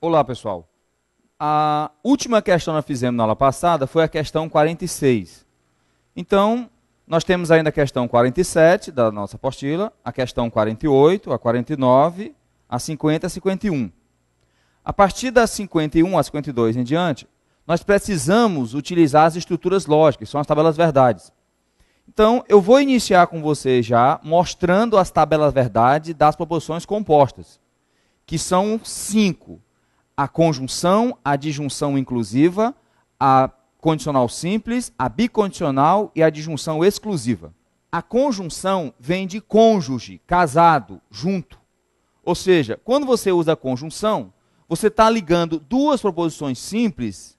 Olá, pessoal. A última questão que nós fizemos na aula passada foi a questão 46. Então, nós temos ainda a questão 47 da nossa apostila, a questão 48, a 49, a 50 e a 51. A partir da 51 a 52 em diante, nós precisamos utilizar as estruturas lógicas, que são as tabelas verdades. Então, eu vou iniciar com vocês já mostrando as tabelas verdade das proposições compostas, que são 5. A conjunção, a disjunção inclusiva, a condicional simples, a bicondicional e a disjunção exclusiva. A conjunção vem de cônjuge, casado, junto. Ou seja, quando você usa a conjunção, você está ligando duas proposições simples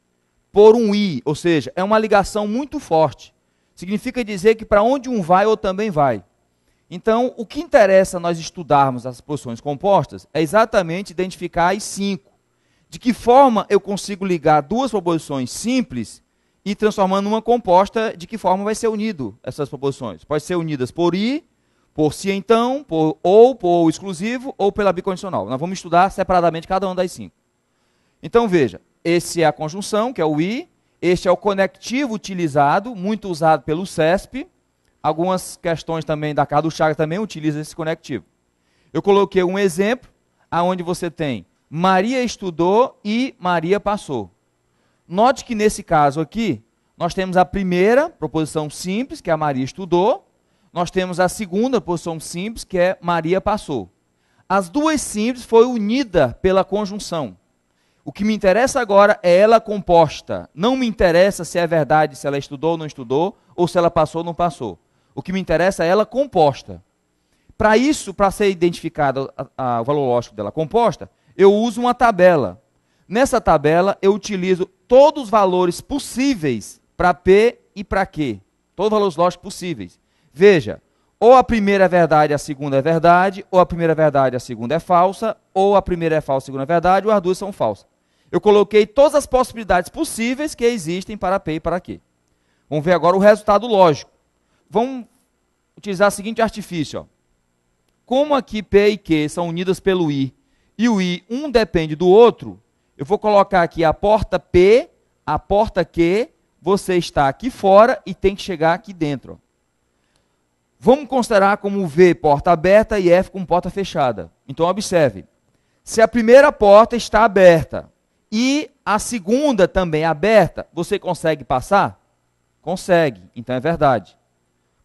por um i, ou seja, é uma ligação muito forte. Significa dizer que para onde um vai, outro também vai. Então, o que interessa nós estudarmos as proposições compostas é exatamente identificar as 5. De que forma eu consigo ligar duas proposições simples e transformando numa composta, de que forma vai ser unido essas proposições? Pode ser unidas por i, por se então, por exclusivo ou pela bicondicional. Nós vamos estudar separadamente cada uma das 5. Então veja, esse é a conjunção, que é o i, este é o conectivo utilizado, muito usado pelo CESP. Algumas questões também da casa do Chagas também utilizam esse conectivo. Eu coloquei um exemplo, onde você tem Maria estudou e Maria passou. Note que nesse caso aqui, nós temos a primeira proposição simples, que é a Maria estudou. Nós temos a segunda proposição simples, que é Maria passou. As duas simples foram unidas pela conjunção. O que me interessa agora é ela composta. Não me interessa se é verdade, se ela estudou ou não estudou, ou se ela passou ou não passou. O que me interessa é ela composta. Para isso, para ser identificado o valor lógico dela composta, eu uso uma tabela. Nessa tabela, eu utilizo todos os valores possíveis para P e para Q. Todos os valores lógicos possíveis. Veja, ou a primeira é verdade e a segunda é verdade, ou a primeira é verdade e a segunda é falsa, ou a primeira é falsa e a segunda é verdade, ou as duas são falsas. Eu coloquei todas as possibilidades possíveis que existem para P e para Q. Vamos ver agora o resultado lógico. Vamos utilizar o seguinte artifício. Ó. Como aqui P e Q são unidas pelo I, e o I, um depende do outro, eu vou colocar aqui a porta P, a porta Q, você está aqui fora e tem que chegar aqui dentro. Ó. Vamos considerar como V porta aberta e F como porta fechada. Então, observe. Se a primeira porta está aberta e a segunda também é aberta, você consegue passar? Consegue. Então, é verdade.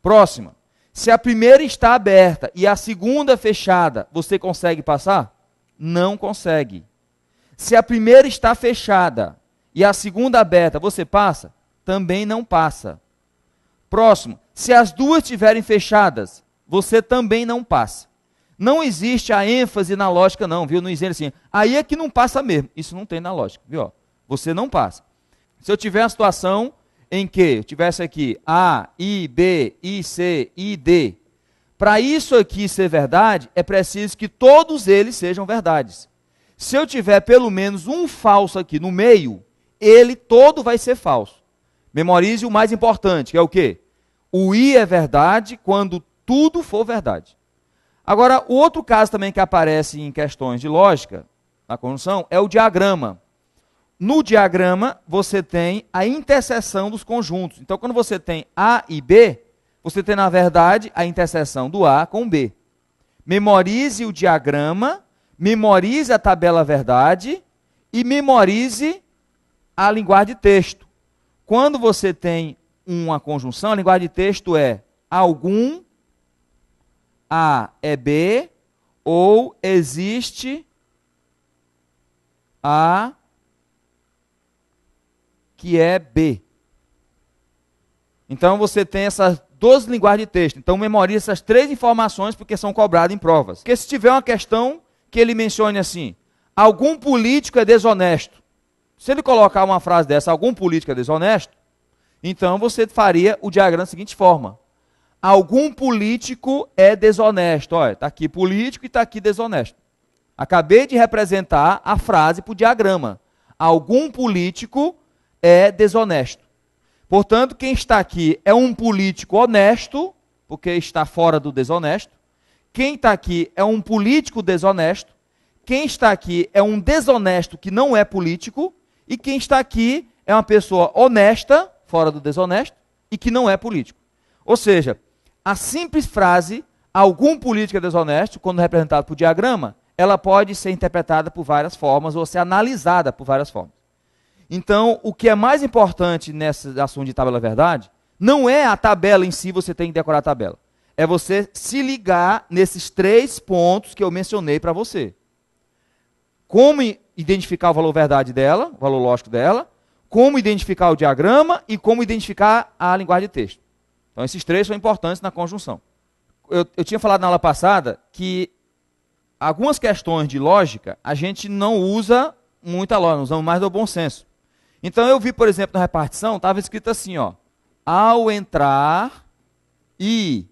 Próxima. Se a primeira está aberta e a segunda fechada, você consegue passar? Não consegue. Se a primeira está fechada e a segunda aberta, você passa? Também não passa. Próximo. Se as duas estiverem fechadas, você também não passa. Não existe a ênfase na lógica não, viu? Não existe assim, aí é que não passa mesmo. Isso não tem na lógica, viu? Você não passa. Se eu tiver uma situação em que eu tivesse aqui A, I, B, I, C, I, D, para isso aqui ser verdade, é preciso que todos eles sejam verdades. Se eu tiver pelo menos um falso aqui no meio, ele todo vai ser falso. Memorize o mais importante, que é o quê? O I é verdade quando tudo for verdade. Agora, o outro caso também que aparece em questões de lógica, na conjunção, é o diagrama. No diagrama, você tem a interseção dos conjuntos. Então, quando você tem A e B, você tem, na verdade, a interseção do A com B. Memorize o diagrama, memorize a tabela verdade e memorize a linguagem de texto. Quando você tem uma conjunção, a linguagem de texto é algum, A é B, ou existe A que é B. Então, você tem essas duas linguagens de texto. Então, memorize essas três informações porque são cobradas em provas. Porque se tiver uma questão que ele mencione assim, algum político é desonesto. Se ele colocar uma frase dessa, algum político é desonesto, Então você faria o diagrama da seguinte forma. Algum político é desonesto. Olha, está aqui político e está aqui desonesto. Acabei de representar a frase para o diagrama. Algum político é desonesto. Portanto, quem está aqui é um político honesto, porque está fora do desonesto. Quem está aqui é um político desonesto. Quem está aqui é um desonesto que não é político. E quem está aqui é uma pessoa honesta, fora do desonesto, e que não é político. Ou seja, a simples frase, algum político é desonesto, quando representado por diagrama, ela pode ser interpretada por várias formas ou ser analisada por várias formas. Então, o que é mais importante nesse assunto de tabela-verdade, não é a tabela em si, você tem que decorar a tabela. É você se ligar nesses 3 pontos que eu mencionei para você. Como identificar o valor verdade dela, o valor lógico dela, como identificar o diagrama e como identificar a linguagem de texto. Então, esses 3 são importantes na conjunção. Eu tinha falado na aula passada que algumas questões de lógica, a gente não usa muita lógica, usamos mais do bom senso. Então, eu vi, por exemplo, na repartição, estava escrito assim, ó, ao entrar e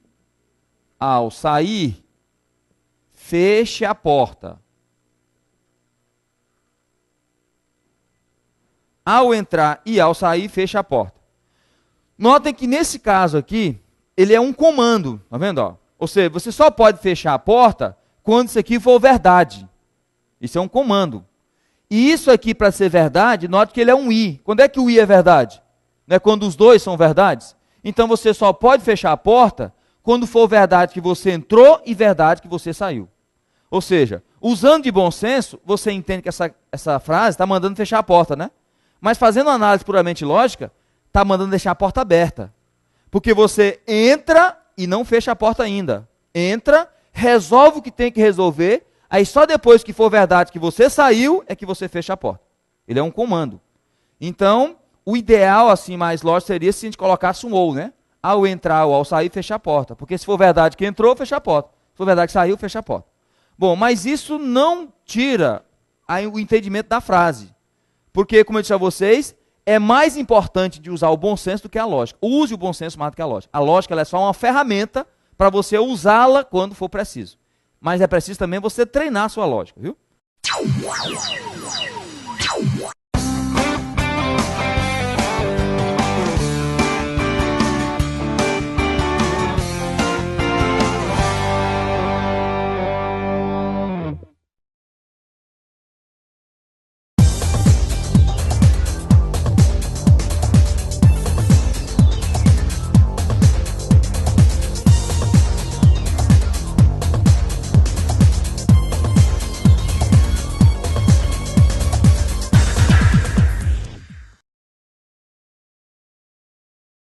ao sair, feche a porta. Ao entrar e ao sair, feche a porta. Notem que nesse caso aqui, ele é um comando, tá vendo? Ó? Ou seja, você só pode fechar a porta quando isso aqui for verdade. Isso é um comando. E isso aqui, para ser verdade, note que ele é um i. Quando é que o i é verdade? Não é quando os dois são verdades? Então você só pode fechar a porta quando for verdade que você entrou e verdade que você saiu. Ou seja, usando de bom senso, você entende que essa frase está mandando fechar a porta, né? Mas fazendo uma análise puramente lógica, está mandando deixar a porta aberta. Porque você entra e não fecha a porta ainda. Entra, resolve o que tem que resolver, aí só depois que for verdade que você saiu, é que você fecha a porta. Ele é um comando. Então, o ideal, assim, mais lógico, seria se a gente colocasse um ou, né? Ao entrar ou ao sair, fecha a porta. Porque se for verdade que entrou, fecha a porta. Se for verdade que saiu, fecha a porta. Bom, mas isso não tira o entendimento da frase. Porque, como eu disse a vocês, é mais importante de usar o bom senso do que a lógica. Use o bom senso mais do que a lógica. A lógica ela é só uma ferramenta para você usá-la quando for preciso. Mas é preciso também você treinar a sua lógica, viu?